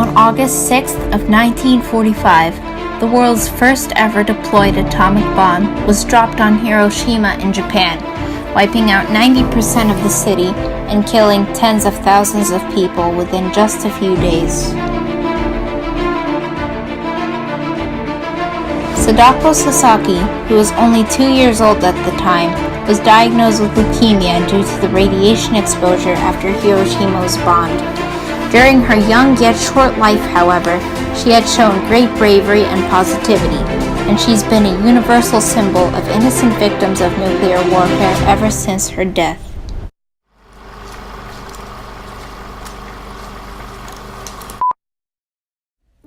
On August 6th of 1945, the world's first ever deployed atomic bomb was dropped on Hiroshima in Japan, wiping out 90% of the city and killing tens of thousands of people within just a few days. Sadako Sasaki, who was only 2 years old at the time, was diagnosed with leukemia due to the radiation exposure after Hiroshima was bombed. During her young yet short life, however, she had shown great bravery and positivity, and she's been a universal symbol of innocent victims of nuclear warfare ever since her death.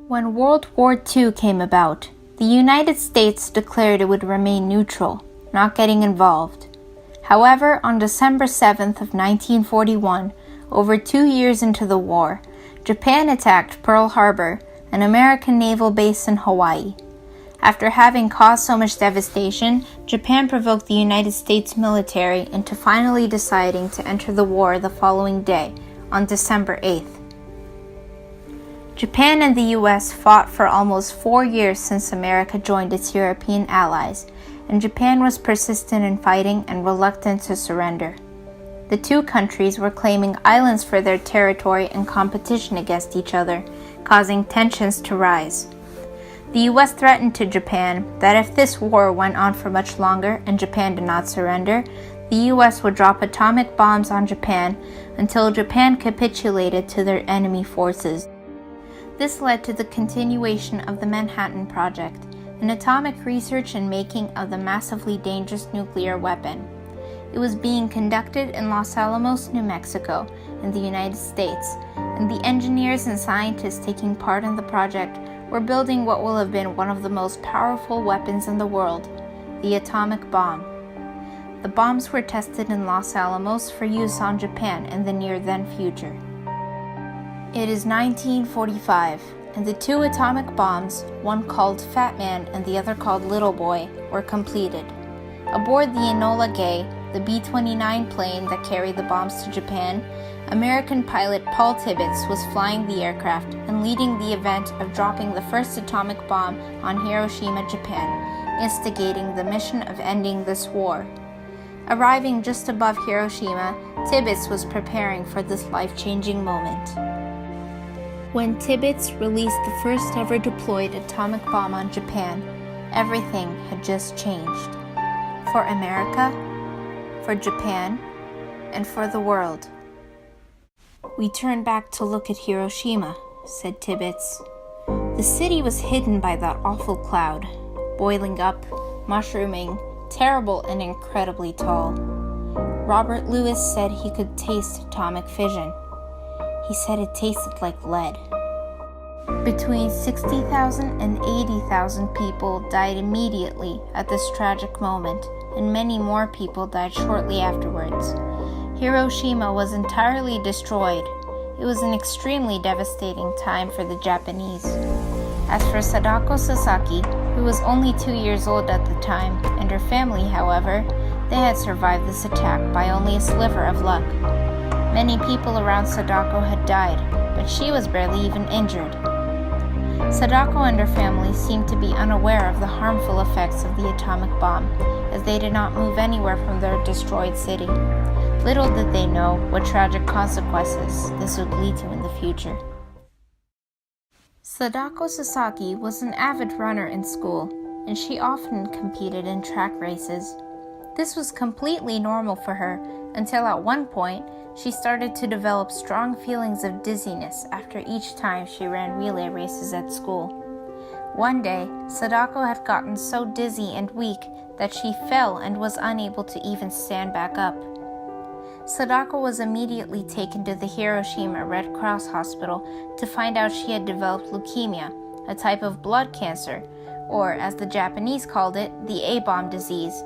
When World War II came about, the United States declared it would remain neutral, not getting involved. However, on December 7th of 1941, over 2 years into the war, Japan attacked Pearl Harbor, an American naval base in Hawaii. After having caused so much devastation, Japan provoked the United States military into finally deciding to enter the war the following day, on December 8th. Japan and the US fought for almost 4 years since America joined its European allies, and Japan was persistent in fighting and reluctant to surrender. The two countries were claiming islands for their territory and competition against each other, causing tensions to rise. The US threatened to Japan that if this war went on for much longer and Japan did not surrender, the US would drop atomic bombs on Japan until Japan capitulated to their enemy forces. This led to the continuation of the Manhattan Project, an atomic research and making of the massively dangerous nuclear weapon. It was being conducted in Los Alamos, New Mexico, in the United States, and the engineers and scientists taking part in the project were building what will have been one of the most powerful weapons in the world, the atomic bomb. The bombs were tested in Los Alamos for use on Japan in the near-then future. It is 1945, and the two atomic bombs, one called Fat Man and the other called Little Boy, were completed. Aboard the Enola Gay, the B-29 plane that carried the bombs to Japan, American pilot Paul Tibbets was flying the aircraft and leading the event of dropping the first atomic bomb on Hiroshima, Japan, instigating the mission of ending this war. Arriving just above Hiroshima, Tibbets was preparing for this life-changing moment. When Tibbets released the first ever deployed atomic bomb on Japan, everything had just changed. For America, for Japan, and for the world. "We turned back to look at Hiroshima," said Tibbets. The city was hidden by that awful cloud, boiling up, mushrooming, terrible and incredibly tall. Robert Lewis said he could taste atomic fission. He said it tasted like lead. Between 60,000 and 80,000 people died immediately at this tragic moment, and many more people died shortly afterwards. Hiroshima was entirely destroyed. It was an extremely devastating time for the Japanese. As for Sadako Sasaki, who was only 2 years old at the time, and her family, however, they had survived this attack by only a sliver of luck. Many people around Sadako had died, but she was barely even injured. Sadako and her family seemed to be unaware of the harmful effects of the atomic bomb, as they did not move anywhere from their destroyed city. Little did they know what tragic consequences this would lead to in the future. Sadako Sasaki was an avid runner in school, and she often competed in track races. This was completely normal for her until at one point she started to develop strong feelings of dizziness after each time she ran relay races at school. One day, Sadako had gotten so dizzy and weak that she fell and was unable to even stand back up. Sadako was immediately taken to the Hiroshima Red Cross Hospital to find out she had developed leukemia, a type of blood cancer, or as the Japanese called it, the A-bomb disease.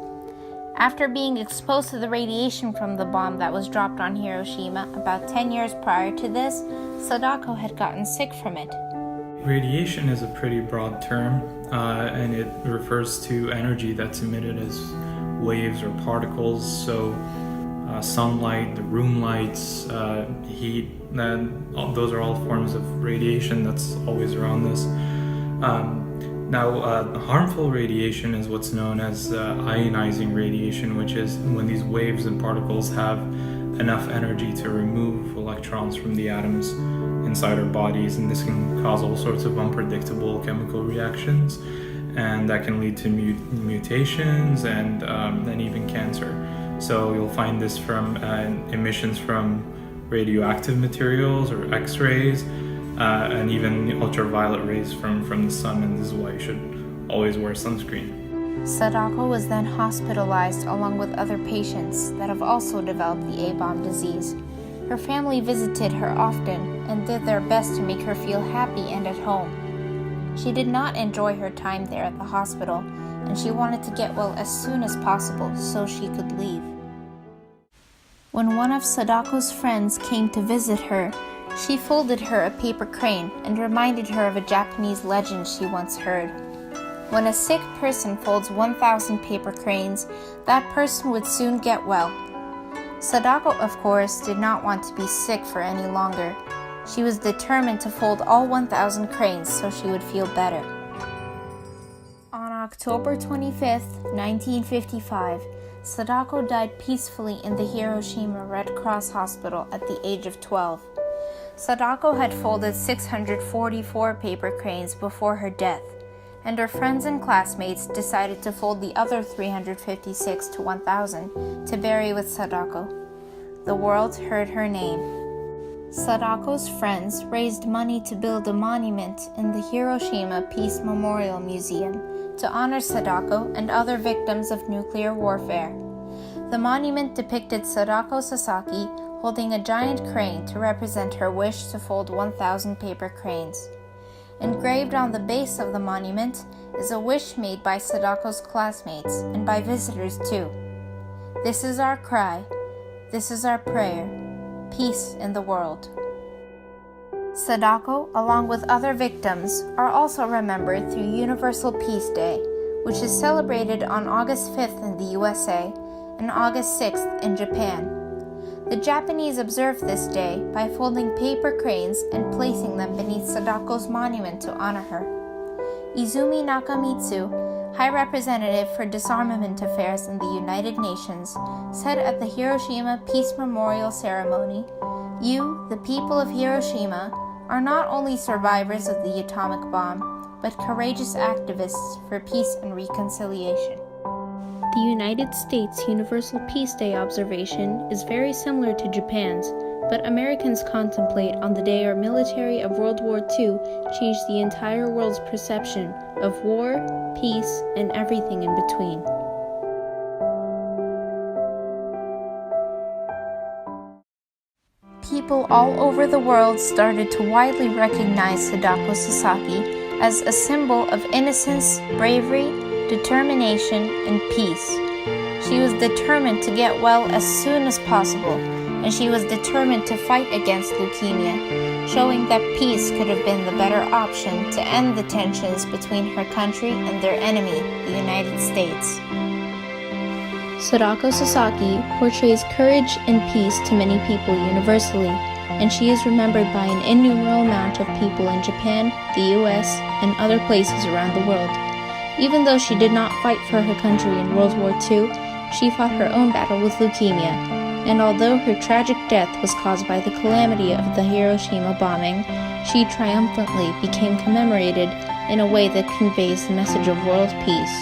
After being exposed to the radiation from the bomb that was dropped on Hiroshima about 10 years prior to this, Sadako had gotten sick from it. Radiation is a pretty broad term, and it refers to energy that's emitted as waves or particles. So sunlight, the room lights, heat, those are all forms of radiation that's always around us. Harmful radiation is what's known as ionizing radiation, which is when these waves and particles have enough energy to remove electrons from the atoms inside our bodies, and this can cause all sorts of unpredictable chemical reactions, and that can lead to mutations and even cancer. So you'll find this from emissions from radioactive materials or X-rays, and even ultraviolet rays from the sun, and this is why you should always wear sunscreen. Sadako was then hospitalized along with other patients that have also developed the A-bomb disease. Her family visited her often and did their best to make her feel happy and at home. She did not enjoy her time there at the hospital, and she wanted to get well as soon as possible so she could leave. When one of Sadako's friends came to visit her, she folded her a paper crane and reminded her of a Japanese legend she once heard. When a sick person folds 1,000 paper cranes, that person would soon get well. Sadako, of course, did not want to be sick for any longer. She was determined to fold all 1,000 cranes so she would feel better. On October 25th, 1955, Sadako died peacefully in the Hiroshima Red Cross Hospital at the age of 12. Sadako had folded 644 paper cranes before her death, and her friends and classmates decided to fold the other 356 to 1,000 to bury with Sadako. The world heard her name. Sadako's friends raised money to build a monument in the Hiroshima Peace Memorial Museum to honor Sadako and other victims of nuclear warfare. The monument depicted Sadako Sasaki holding a giant crane to represent her wish to fold 1,000 paper cranes. Engraved on the base of the monument is a wish made by Sadako's classmates and by visitors too. This is our cry. This is our prayer. Peace in the world. Sadako, along with other victims, are also remembered through Universal Peace Day, which is celebrated on August 5th in the USA and August 6th in Japan. The Japanese observe this day by folding paper cranes and placing them beneath Sadako's monument to honor her. Izumi Nakamitsu, High Representative for Disarmament Affairs in the United Nations, said at the Hiroshima Peace Memorial Ceremony, "You, the people of Hiroshima, are not only survivors of the atomic bomb, but courageous activists for peace and reconciliation." The United States Universal Peace Day observation is very similar to Japan's, but Americans contemplate on the day our military of World War II changed the entire world's perception of war, peace, and everything in between. People all over the world started to widely recognize Sadako Sasaki as a symbol of innocence, bravery, determination, and peace. She was determined to get well as soon as possible, and she was determined to fight against leukemia, showing that peace could have been the better option to end the tensions between her country and their enemy, the United States. Sadako Sasaki portrays courage and peace to many people universally, and she is remembered by an innumerable amount of people in Japan, the US, and other places around the world. Even though she did not fight for her country in World War II, she fought her own battle with leukemia, and although her tragic death was caused by the calamity of the Hiroshima bombing, she triumphantly became commemorated in a way that conveys the message of world peace.